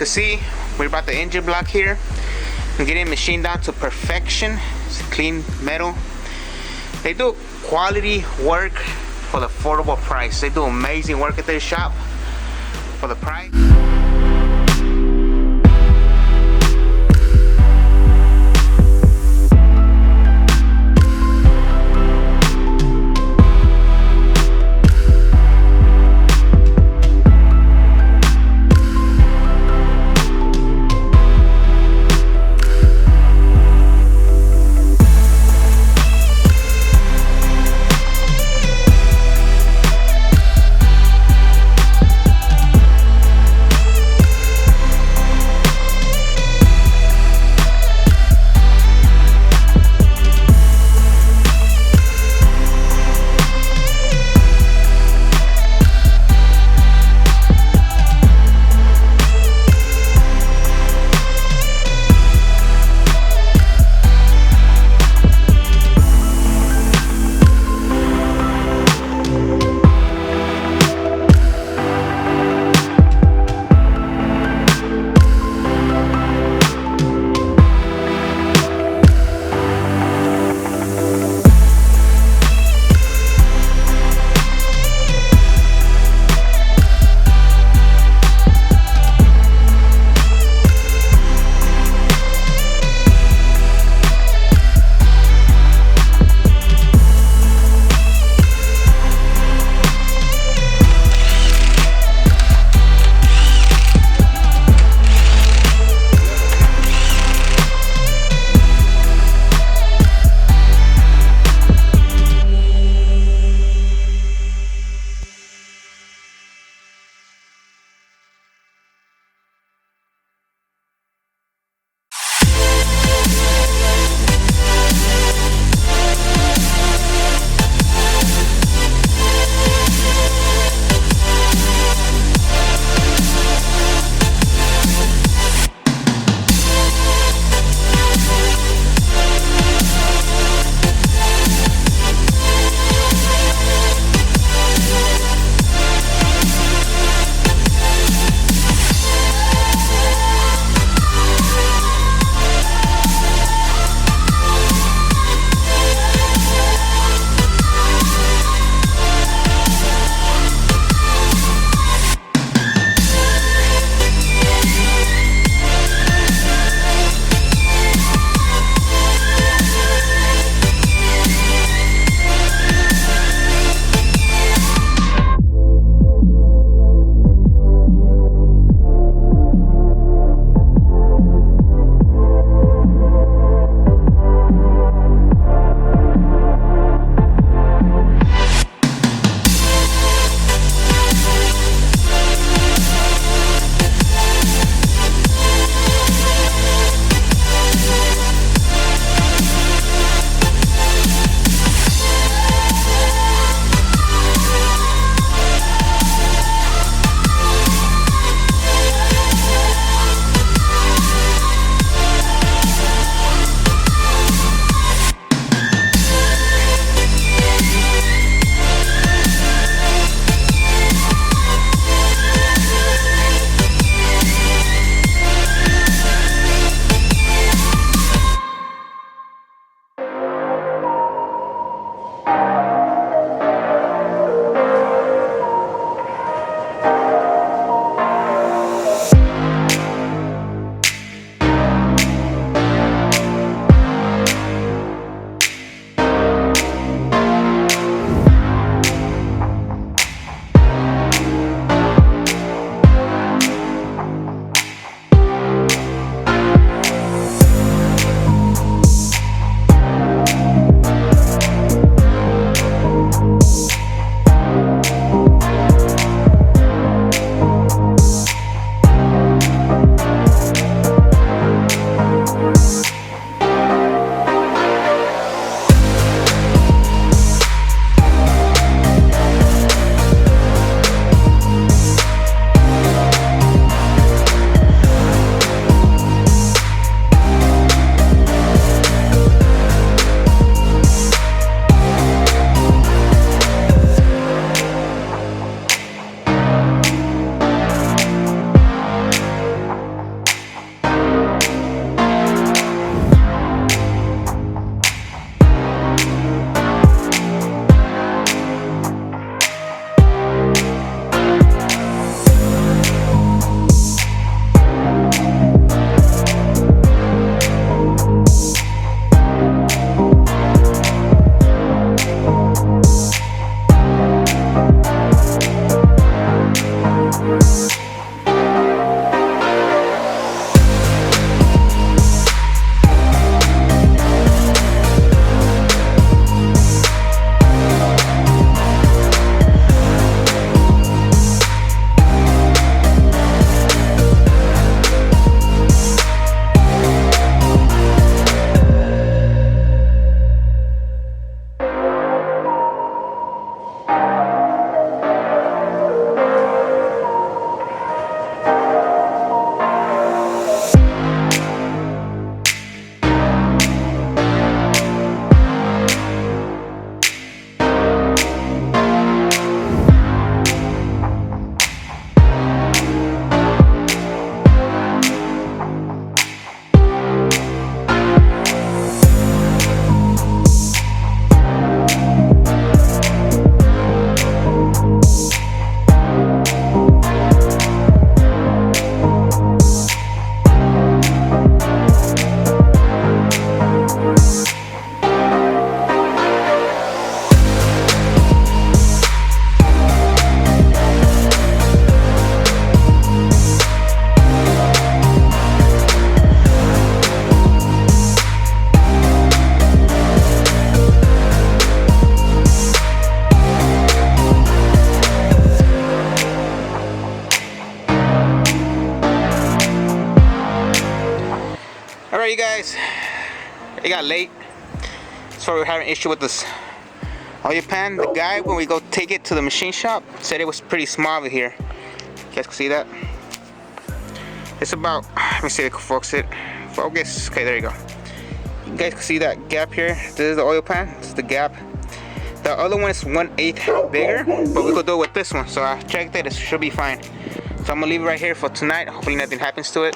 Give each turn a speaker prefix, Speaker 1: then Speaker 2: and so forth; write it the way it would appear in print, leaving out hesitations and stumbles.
Speaker 1: see, we're about the engine block here. I'm getting machined down to perfection. It's clean metal. They do quality work for the affordable price. They do amazing work at their shop for the price. Alright, you guys, it got late, so we're having an issue with this oil pan. The guy, when we go take it to the machine shop, said it was pretty small over here. You guys can see that? It's about, let me see if I can focus it. Focus, okay, there you go. You guys can see that gap here. This is the oil pan, this is the gap. The other one is 1/8 bigger, but we could do it with this one. So I checked it, it should be fine. So I'm gonna leave it right here for tonight. Hopefully nothing happens to it.